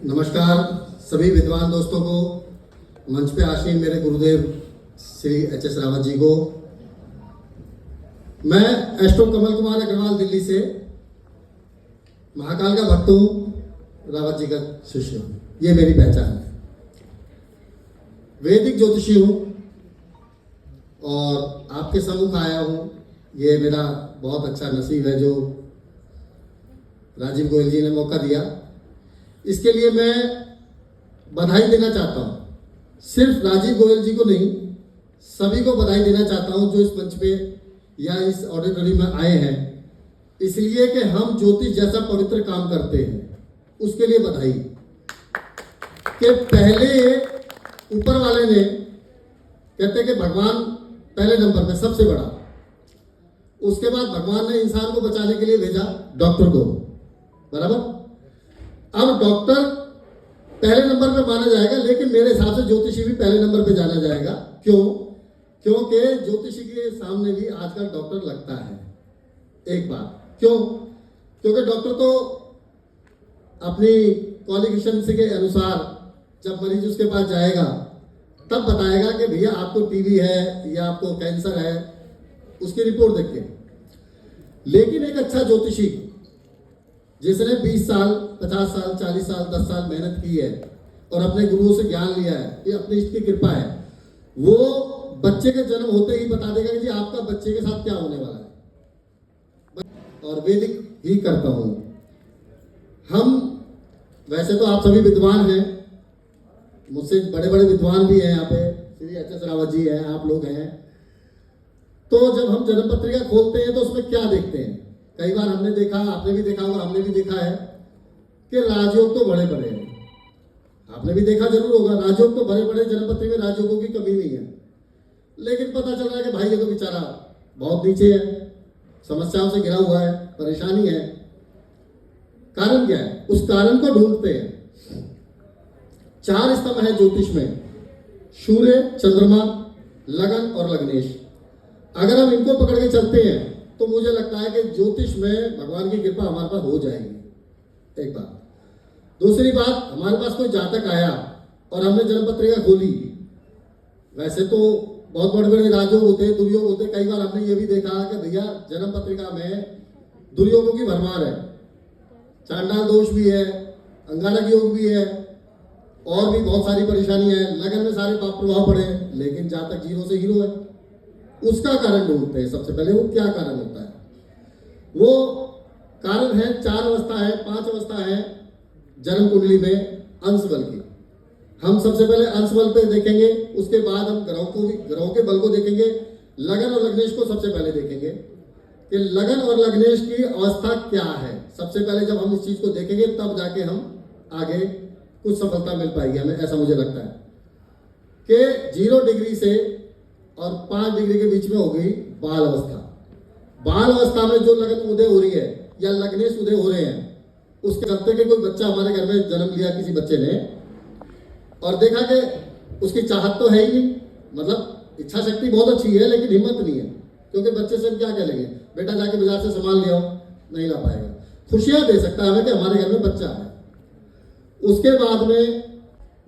नमस्कार सभी विद्वान दोस्तों को, मंच पे आसीन मेरे गुरुदेव श्री एच.एस. रावत जी को। मैं एस्ट्रो कमल कुमार अग्रवाल दिल्ली से महाकाल का भक्त हूँ, रावत जी का शिष्य हूँ। ये मेरी पहचान है। वैदिक ज्योतिषी हूँ और आपके सम्मुख आया हूँ। ये मेरा बहुत अच्छा नसीब है जो राजीव गोयल जी ने मौका दिया। इसके लिए मैं बधाई देना चाहता हूँ। सिर्फ राजीव गोयल जी को नहीं, सभी को बधाई देना चाहता हूँ जो इस मंच पे या इस ऑडिटोरियम में आए हैं, इसलिए कि हम ज्योतिष जैसा पवित्र काम करते हैं। उसके लिए बधाई कि पहले ऊपर वाले ने कहते कि भगवान पहले नंबर पे सबसे बड़ा, उसके बाद भगवान ने इंसान को बचाने के लिए भेजा डॉक्टर को, बराबर। अब डॉक्टर पहले नंबर पे माना जाएगा, लेकिन मेरे हिसाब से ज्योतिषी भी पहले नंबर पे जाना जाएगा। क्यों? क्योंकि ज्योतिषी के सामने भी आजकल डॉक्टर लगता है। एक बात क्यों? क्योंकि डॉक्टर तो अपनी क्वालिफिकेशन के अनुसार जब मरीज उसके पास जाएगा तब बताएगा कि भैया आपको टीबी है या आपको कैंसर है, उसकी रिपोर्ट देख के। लेकिन एक अच्छा ज्योतिषी जिसने 20 साल, 50 साल, 40 साल, 10 साल मेहनत की है और अपने गुरुओं से ज्ञान लिया है, ये अपनी इष्ट की कृपा है, वो बच्चे के जन्म होते ही बता देगा कि जी आपका बच्चे के साथ क्या होने वाला है। और वैदिक ही करता हूं। हम वैसे तो आप सभी विद्वान हैं, मुझसे बड़े बड़े विद्वान भी हैं यहाँ पे, श्री एच.एस. रावत जी हैं, आप लोग हैं। तो जब हम जन्म पत्रिका खोलते हैं तो उसमें क्या देखते हैं? कई बार हमने देखा, आपने भी देखा होगा, हमने भी देखा है कि राजयोग तो बड़े बड़े हैं। आपने भी देखा जरूर होगा, राजयोग तो बड़े बड़े, जन्मपत्री में राजयोगों की कमी नहीं है। लेकिन पता चल रहा है कि भाई ये तो बेचारा बहुत नीचे है, समस्याओं से घिरा हुआ है, परेशानी है। कारण क्या है? उस कारण को ढूंढते हैं। 4 स्तंभ है ज्योतिष में, सूर्य, चंद्रमा, लगन और लग्नेश। अगर हम इनको पकड़ के चलते हैं तो मुझे लगता है कि ज्योतिष में भगवान की कृपा हमारे पास हो जाएगी। एक बात। दूसरी बात, हमारे पास कोई जातक आया और हमने जन्म पत्रिका खोली, वैसे तो बहुत बड़े बड़े राजयोग होते हैं, दुर्योग होते हैं। कई बार हमने ये भी देखा कि भैया जन्म पत्रिका में दुर्योगों की भरमार है, चांडाल दोष भी है, अंगारक योग भी है और भी बहुत सारी परेशानियां हैं। लगन में सारे पाप प्रभाव पड़े हैं, लेकिन जातक जीरो से हीरो है। उसका कारण ढूंढते हैं सबसे पहले। वो क्या कारण होता है? वो कारण है 4 अवस्था है, 5 अवस्था है जन्म कुंडली में अंश बल की। हम सबसे पहले अंश बल पे देखेंगे, उसके बाद हम ग्रहों के बल को देखेंगे। लगन और लग्नेश को सबसे पहले देखेंगे कि लगन और लग्नेश की अवस्था क्या है। सबसे पहले जब हम इस चीज को देखेंगे तब जाके हम आगे कुछ सफलता मिल पाएगी हमें, ऐसा मुझे लगता है। कि 0 डिग्री से और 5 डिग्री के बीच में हो गई बाल अवस्था। बाल अवस्था में जो लगन उदय हो रही है या लग्नेश उदय हो रहे हैं, उसके चलते कि कोई बच्चा हमारे घर में जन्म लिया किसी बच्चे ने और देखा कि उसकी चाहत तो है ही नहीं, मतलब इच्छा शक्ति बहुत अच्छी है लेकिन हिम्मत नहीं है। क्योंकि बच्चे से हम क्या कह लेंगे, बेटा जाके बाजार से सामान ले आओ, नहीं ला पाएगा। खुशियां दे सकता है हमें कि हमारे घर में बच्चा है। उसके बाद में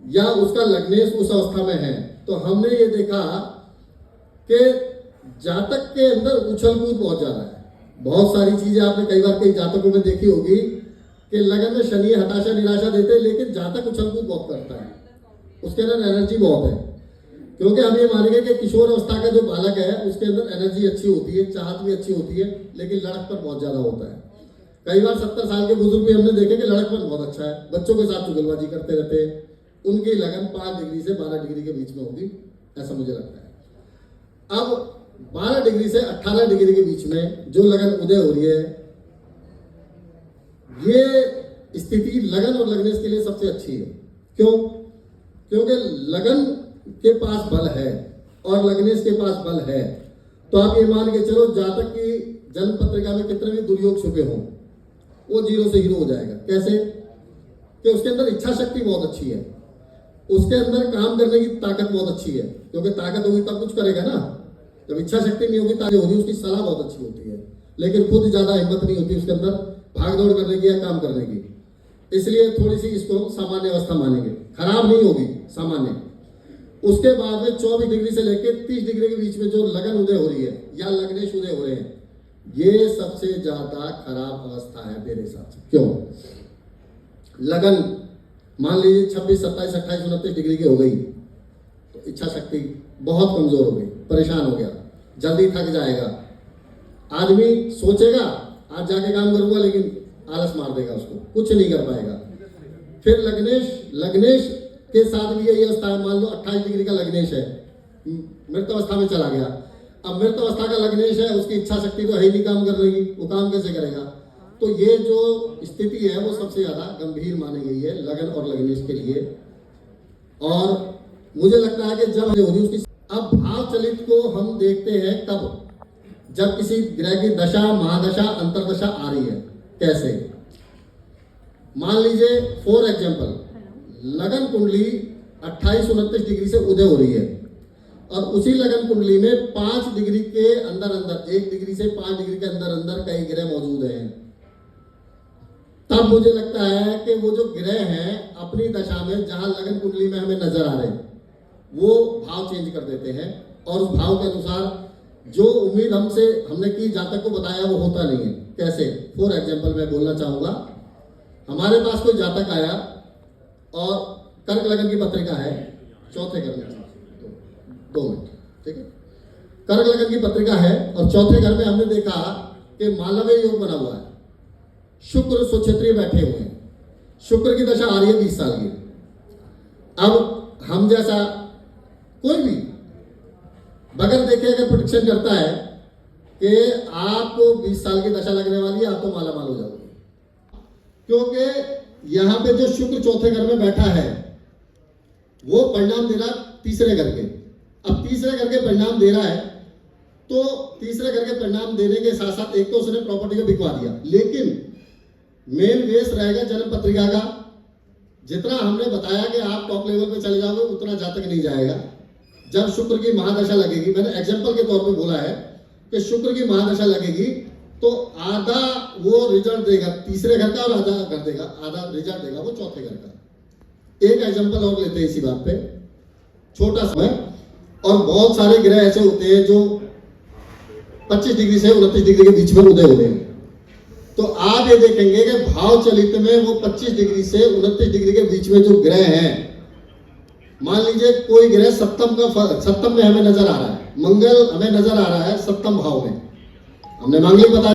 या उसका लग्नेश उस अवस्था में है, तो हमने ये देखा कि जातक के अंदर उछल कूद बहुत ज्यादा है। बहुत सारी चीजें आपने कई बार कई जातकों में देखी होगी कि लगन में शनि हताशा निराशा देते हैं, लेकिन जातक उछल कूद बहुत करता है, उसके अंदर एनर्जी बहुत है। क्योंकि हम ये मानेंगे कि किशोर अवस्था का जो बालक है उसके अंदर एनर्जी अच्छी होती है, चाहत भी अच्छी होती है, लेकिन लड़कपन बहुत ज्यादा होता है। कई बार 70 साल के बुजुर्ग भी हमने देखे कि लड़कपन बहुत अच्छा है, बच्चों के साथ चुगलबाजी करते रहते हैं। उनकी लगन 5 डिग्री से 12 डिग्री के बीच में होगी, ऐसा मुझे लगता है। अब 12 डिग्री से 18 डिग्री के बीच में जो लगन उदय हो रही है, ये स्थिति लगन और लग्नेश के लिए सबसे अच्छी है। क्यों? क्योंकि लगन के पास बल है और लग्नेश के पास बल है। तो आप ये मान के चलो जातक की जन्म पत्रिका में कितने भी दुर्योग छुपे हों, वो 0 से हीरो हो जाएगा। कैसे? कि उसके अंदर इच्छा शक्ति बहुत अच्छी है, उसके अंदर काम करने की ताकत बहुत अच्छी है। क्योंकि ताकत होगी तब कुछ करेगा ना। जब इच्छा शक्ति नहीं होगी, ताकत होगी, उसकी सलाह बहुत अच्छी होती है, लेकिन खुद ज्यादा हिम्मत नहीं होती उसके अंदर भाग दौड़ करने की या काम करने की। इसलिए थोड़ी सी इसको सामान्य अवस्था मानेंगे, खराब नहीं होगी, सामान्य। उसके बाद में 24 डिग्री से लेकर 30 डिग्री के बीच में जो लगन उदय हो रही है या लग्नेश उदय हो रहे हैं, ये सबसे ज्यादा खराब अवस्था है मेरे हिसाब से। क्यों? लगन मान लीजिए 26, 27, 28, 29 डिग्री की हो गई तो इच्छा शक्ति बहुत कमजोर हो गई, परेशान हो गया, जल्दी थक जाएगा, आदमी सोचेगा आज जाके काम करूंगा, लेकिन आलस मार देगा, उसको कुछ नहीं कर पाएगा। फिर लग्नेश के साथ भी यही अवस्था है। मान लो 28 डिग्री का लग्नेश है, मृत अवस्था में चला गया। अब मृत अवस्था का लग्नेश है, उसकी इच्छा शक्ति तो है ही नहीं काम कर रही, वो काम कैसे करेगा? तो ये जो स्थिति है वो सबसे ज्यादा गंभीर मानी गई है लगन और लग्नेश के लिए। और मुझे लगता है कि जब हो रही उसकी, अब भाव चलित को हम देखते हैं कब? जब किसी ग्रह की दशा, महादशा, अंतरदशा आ रही है। कैसे? मान लीजिए फॉर एग्जाम्पल लगन कुंडली 28-29 डिग्री से उदय हो रही है और उसी लगन कुंडली में 5 डिग्री के अंदर 1 डिग्री से 5 डिग्री के अंदर कई ग्रह मौजूद हैं। तब मुझे लगता है कि वो जो ग्रह हैं अपनी दशा में जहां लगन कुंडली में हमें नजर आ रहे हैं वो भाव चेंज कर देते हैं और उस भाव के अनुसार जो उम्मीद हमने की, जातक को बताया, वो होता नहीं है। कैसे? फॉर एग्जाम्पल मैं बोलना चाहूंगा, हमारे पास कोई जातक आया और कर्क लगन की पत्रिका है, चौथे घर में, 2 मिनट, ठीक है, कर्क लगन की पत्रिका है और चौथे घर में हमने देखा कि मालव्य योग बना हुआ है, शुक्र स्वक्षेत्रीय बैठे हुए हैं, शुक्र की दशा आ रही है 20 साल की। अब हम जैसा कोई भी बगैर देखे अगर प्रेडिक्शन करता है कि आपको 20 साल की दशा लगने वाली है, आप तो माला माल हो जाओगे, क्योंकि यहां पे जो शुक्र चौथे घर में बैठा है वो परिणाम दे रहा तीसरे घर के। अब तीसरे घर के परिणाम दे रहा है तो तीसरे घर के परिणाम देने के साथ साथ एक तो उसने प्रॉपर्टी को बिकवा दिया, लेकिन मेन बेस रहेगा जन्म पत्रिका का। जितना हमने बताया कि आप टॉप लेवल पे चले जाओगे उतना जातक नहीं जाएगा। जब शुक्र की महादशा लगेगी, मैंने एग्जांपल के तौर पे बोला है कि शुक्र की महादशा लगेगी तो आधा वो रिजल्ट देगा तीसरे घर का और आधा घर देगा, आधा रिजल्ट देगा वो चौथे घर का। एक एग्जांपल और लेते हैं इसी बात पे, छोटा समय। और बहुत सारे ग्रह ऐसे होते हैं जो 25 डिग्री से 29 डिग्री के बीच में उदय हो रहे हैं, तो आप ये देखेंगे कि भाव चलित में वो 25 डिग्री से 29 डिग्री के बीच में जो ग्रह हैं, मान लीजिए कोई ग्रह सप्तम में हमें नजर आ रहा है, मंगल हमें नजर आ रहा है सप्तम भाव में, हमने मांगलिक बता